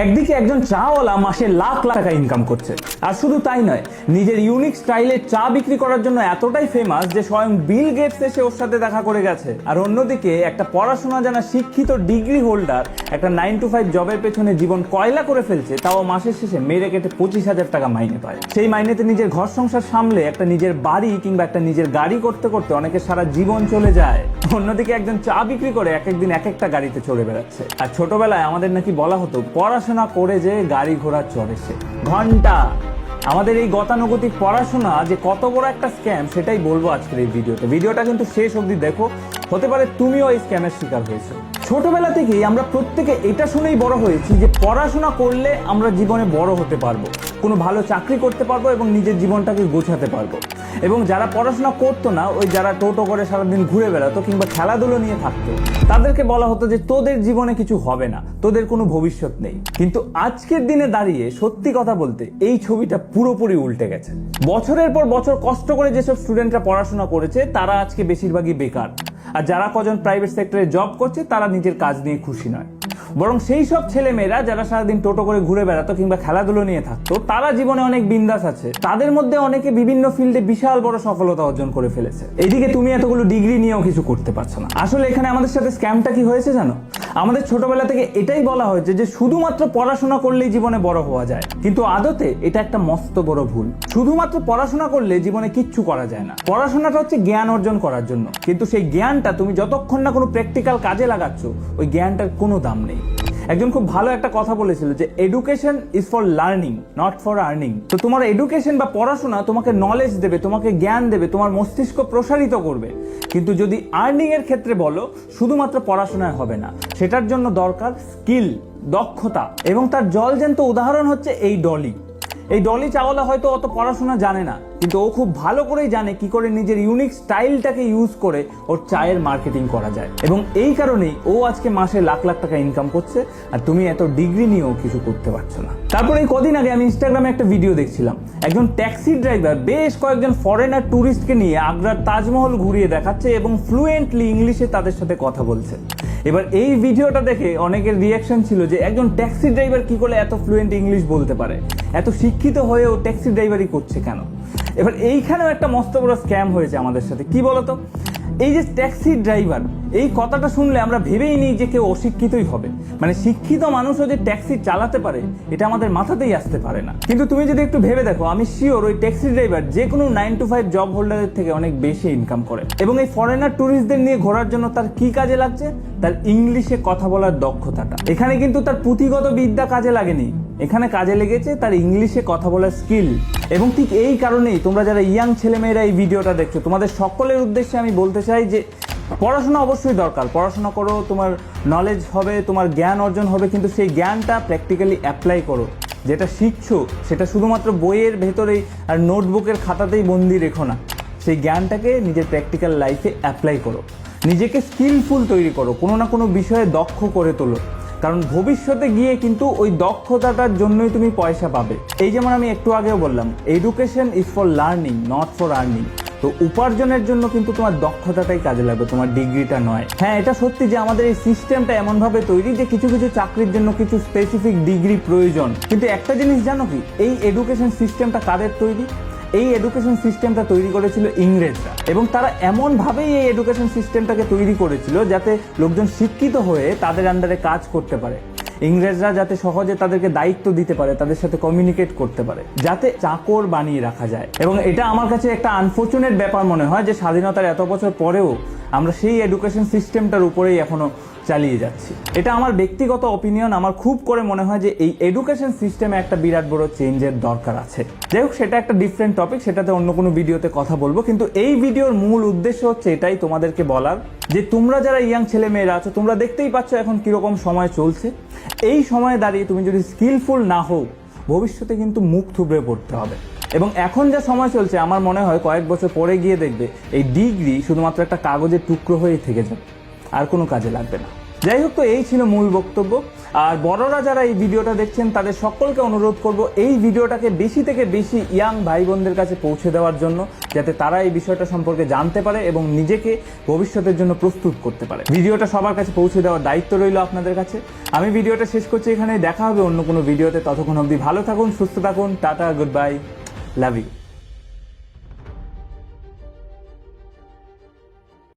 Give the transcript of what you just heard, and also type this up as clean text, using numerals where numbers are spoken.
একদিকে একজন চাওয়ালা মাসে লাখ লাখ টাকা ইনকাম করছে, আর শুধু তাই নয়, নিজের ইউনিক স্টাইলে চা বিক্রি করার জন্য এতটাই ফেমাস যে স্বয়ং বিল গেটস এসে ওর সাথে দেখা করে গেছে। আর অন্যদিকে একটা পড়াশোনা জানা শিক্ষিত ডিগ্রি হোল্ডার একটা 9 to 5 জবের পেছনে জীবন কয়লা করে ফেলছে, তাও মাসের শেষে মেরে কেটে 25,000 টাকা মাইনে পায়। সেই মাইনেতে নিজের ঘর সংসার সামলে একটা নিজের বাড়ি কিংবা একটা নিজের গাড়ি করতে করতে অনেকে সারা জীবন চলে যায়। অন্যদিকে একজন চা বিক্রি করে এক একদিন এক একটা গাড়িতে চড়ে বেড়াচ্ছে। আর ছোটবেলায় আমাদের নাকি বলা হতো পড়াশোনা করে যে গাড়ি ঘোড়া চড়ে সে। ঘন্টা আমাদের এই গতানুগতিক পড়াশোনা যে কত বড় একটা স্ক্যাম সেটাই বলবো আজকের এই ভিডিওটা কিন্তু শেষ অবধি দেখো, হতে পারে তুমিও এই স্ক্যামের শিকার হয়েছো। ছোটবেলা থেকেই আমরা প্রত্যেকে এটা শুনেই বড় হয়েছি যে পড়াশোনা করলে আমরা জীবনে বড় হতে পারবো, কোনো ভালো চাকরি করতে পারবো এবং নিজের জীবনটাকে গোছাতে পারবো। এবং যারা পড়াশোনা করতো না, ওই যারা টোটো করে সারাদিন ঘুরে বেড়াতো কিংবা খেলাধুলো নিয়ে থাকতো, তাদেরকে বলা হতো যে তোদের জীবনে কিছু হবে না, তোদের কোনো ভবিষ্যৎ নেই। কিন্তু আজকের দিনে দাঁড়িয়ে সত্যি কথা বলতে এই ছবিটা পুরোপুরি উল্টে গেছে। বছরের পর বছর কষ্ট করে যেসব স্টুডেন্টরা পড়াশোনা করেছে তারা আজকে বেশিরভাগই বেকার, আর যারা কজন প্রাইভেট সেক্টরে জব করছে তারা নিজের কাজ নিয়ে খুশি নয়। বরং সেই সব ছেলে মেয়েরা যারা সারাদিন টোটো করে ঘুরে বেড়াতো কিংবা খেলাধুলো নিয়ে থাকতো, তারা জীবনে অনেক বিন্দাস আছে। তাদের মধ্যে অনেকে বিভিন্ন ফিল্ডে বিশাল বড় সফলতা অর্জন করে ফেলেছে। এইদিকে তুমি এতগুলো ডিগ্রি নিয়েও কিছু করতে পারছো না। আসলে এখানে আমাদের সাথে স্ক্যামটা কি হয়েছে জানো? আমাদের ছোটবেলা থেকে এটাই বলা হয়েছে যে শুধুমাত্র পড়াশোনা করলেই জীবনে বড় হওয়া যায়, কিন্তু আদতে এটা একটা মস্ত বড় ভুল। শুধুমাত্র পড়াশোনা করলে জীবনে কিচ্ছু করা যায় না। পড়াশোনাটা হচ্ছে জ্ঞান অর্জন করার জন্য, কিন্তু সেই জ্ঞানটা তুমি যতক্ষণ না কোনো প্র্যাকটিক্যাল কাজে লাগাচ্ছ, ওই জ্ঞানটার কোনো দাম নেই। একজন খুব ভালো একটা কথা বলেছিল যে education is for learning, not for earning. তো তোমার এডুকেশন বা পড়াশোনা তোমাকে নলেজ দেবে, তোমাকে জ্ঞান দেবে, তোমার মস্তিষ্ক প্রসারিত করবে। কিন্তু যদি আর্নিং এর ক্ষেত্রে বলো, শুধুমাত্র পড়াশোনায় হবে না, সেটার জন্য দরকার স্কিল, দক্ষতা। এবং তার জলজ্যান্ত উদাহরণ হচ্ছে এই ডলি। এই ডলি চাওয়ালা হয়তো অত পড়াশোনা জানে না, কিন্তু ও খুব ভালো করেই জানে কি করে নিজের ইউনিক স্টাইলটাকে ইউজ করে ওর চায়ের মার্কেটিং করা যায়। এবং এই কারণেই ও আজকে মাসে লাখ লাখ টাকা ইনকাম করছে, আর তুমি এত ডিগ্রি নিয়েও কিছু করতে পারছো না। তারপর এই কদিন আগে আমি ইনস্টাগ্রামে একটা ভিডিও দেখছিলাম, একজন ট্যাক্সি ড্রাইভার বেশ কয়েকজন ফরেনার ট্যুরিস্টকে নিয়ে আগ্রার তাজমহল ঘুরিয়ে দেখাচ্ছে এবং ফ্লুয়েন্টলি ইংলিশে তাদের সাথে কথা বলছে। এবার এই ভিডিওটা দেখে অনেকের রিয়াকশন ছিল যে একজন ট্যাক্সি ড্রাইভার কি করে এত ফ্লুয়েন্ট ইংলিশ বলতে পারে, এত শিক্ষিত হয়েও ট্যাক্সি ড্রাইভারই করছে কেন? এবার এইখানেও একটা মস্ত বড় স্ক্যাম হয়েছে আমাদের সাথে। কি বলতো, এই যে ট্যাক্সি ড্রাইভার, এই কথাটা শুনলে আমরা ভেবেই নিই যে কেউ অশিক্ষিতই হবে। মানে শিক্ষিত মানুষও যে ট্যাক্সি চালাতে পারে এটা আমাদের মাথাতেই আসতে পারে না। কিন্তু তুমি যদি একটু ভেবে দেখো, আমি শিওর ওই ট্যাক্সি ড্রাইভার যে কোনো 9 to 5 জব হোল্ডারের থেকে অনেক বেশি ইনকাম করে। এবং এই ফরেনার ট্যুরিস্টদের নিয়ে ঘোরার জন্য তার কি কাজে লাগছে? তার ইংলিশে কথা বলার দক্ষতাটা। এখানে কিন্তু তার পুঁথিগত বিদ্যা কাজে লাগেনি, এখানে কাজে লেগেছে তার ইংলিশে কথা বলার স্কিল। এবং ঠিক এই কারণেই তোমরা যারা ইয়াং ছেলেমেয়েরা এই ভিডিওটা দেখছো, তোমাদের সকলের উদ্দেশ্যে আমি বলতে চাই যে পড়াশোনা অবশ্যই দরকার, পড়াশোনা করো, তোমার নলেজ হবে, তোমার জ্ঞান অর্জন হবে, কিন্তু সেই জ্ঞানটা প্র্যাকটিক্যালি অ্যাপ্লাই করো। যেটা শিখছো সেটা শুধুমাত্র বইয়ের ভেতরেই আর নোটবুকের খাতাতেই বন্দি রেখো না, সেই জ্ঞানটাকে নিজের প্র্যাকটিক্যাল লাইফে অ্যাপ্লাই করো। নিজেকে স্কিলফুল তৈরি করো, কোনো না কোনো বিষয়ে দক্ষ করে তোলো, কারণ ভবিষ্যতে গিয়ে কিন্তু ওই দক্ষতাটার জন্যই তুমি পয়সা পাবে। এই যেমন আমি একটু আগেও বললাম, education is for learning, not for earning. তো উপার্জনের জন্য কিন্তু তোমার দক্ষতাটাই কাজে লাগবে, তোমার ডিগ্রিটা নয়। হ্যাঁ, এটা সত্যি যে আমাদের এই সিস্টেমটা এমনভাবে তৈরি যে কিছু কিছু চাকরির জন্য কিছু স্পেসিফিক ডিগ্রি প্রয়োজন। কিন্তু একটা জিনিস জানো কি, এই এডুকেশন সিস্টেমটা কাদের তৈরি? এই এডুকেশন সিস্টেমটা তৈরি করেছিল ইংরেজরা, এবং তারা এমনভাবেই এই এডুকেশন সিস্টেমটাকে তৈরি করেছিল যাতে লোকজন শিক্ষিত হয়ে তাদের আন্ডারে কাজ করতে পারে। ইংরেজরা যাতে সহজে তাদেরকে দায়িত্ব দিতে পারে, তাদের সাথে কমিউনিকেট করতে পারে, যাতে চাকর বানিয়ে রাখা যায়। এবং এটা আমার কাছে একটা আনফর্চুনেট ব্যাপার মনে হয় যে স্বাধীনতার এত বছর পরেও আমরা সেই এডুকেশন সিস্টেমটার উপরেই এখনো চালিয়ে যাচ্ছি। এটা আমার ব্যক্তিগত অপিনিয়ন। আমার খুব করে মনে হয় যে এই এডুকেশন সিস্টেমে একটা বিরাট বড় চেঞ্জের দরকার আছে। যাই হোক, সেটা একটা ডিফারেন্ট টপিক, সেটাতে অন্য কোনো ভিডিওতে কথা বলবো। কিন্তু এই ভিডিওর মূল উদ্দেশ্য হচ্ছে এটাই, তোমাদেরকে বলার যে তোমরা যারা ইয়াং ছেলে মেয়েরা আছো, তোমরা দেখতেই পাচ্ছ এখন কিরকম সময় চলছে। এই সময়ে দাঁড়িয়ে তুমি যদি স্কিলফুল না হও, ভবিষ্যতে কিন্তু মুখ থুবড়ে পড়তে হবে। এবং এখন যা সময় চলছে, আমার মনে হয় কয়েক বছর পরে গিয়ে দেখবে এই ডিগ্রি শুধুমাত্র একটা কাগজের টুকরো হয়ে থেকে যাবে, আর কোনো কাজে লাগবে না। যাই হোক, তো এই ছিল মূল বক্তব্য। আর বড়রা যারা এই ভিডিওটা দেখছেন তাদের সকলকে অনুরোধ করব এই ভিডিওটাকে বেশি থেকে বেশি ইয়াং ভাই বোনদের কাছে পৌঁছে দেওয়ার জন্য, যাতে তারা এই বিষয়টা সম্পর্কে জানতে পারে এবং নিজেকে ভবিষ্যতের জন্য প্রস্তুত করতে পারে। ভিডিওটা সবার কাছে পৌঁছে দেওয়ার দায়িত্ব রইল আপনাদের কাছে। আমি ভিডিওটা শেষ করছি এখানে, দেখা হবে অন্য কোনো ভিডিওতে। ততক্ষণ অবধি ভালো থাকুন, সুস্থ থাকুন, tata, goodbye, love you.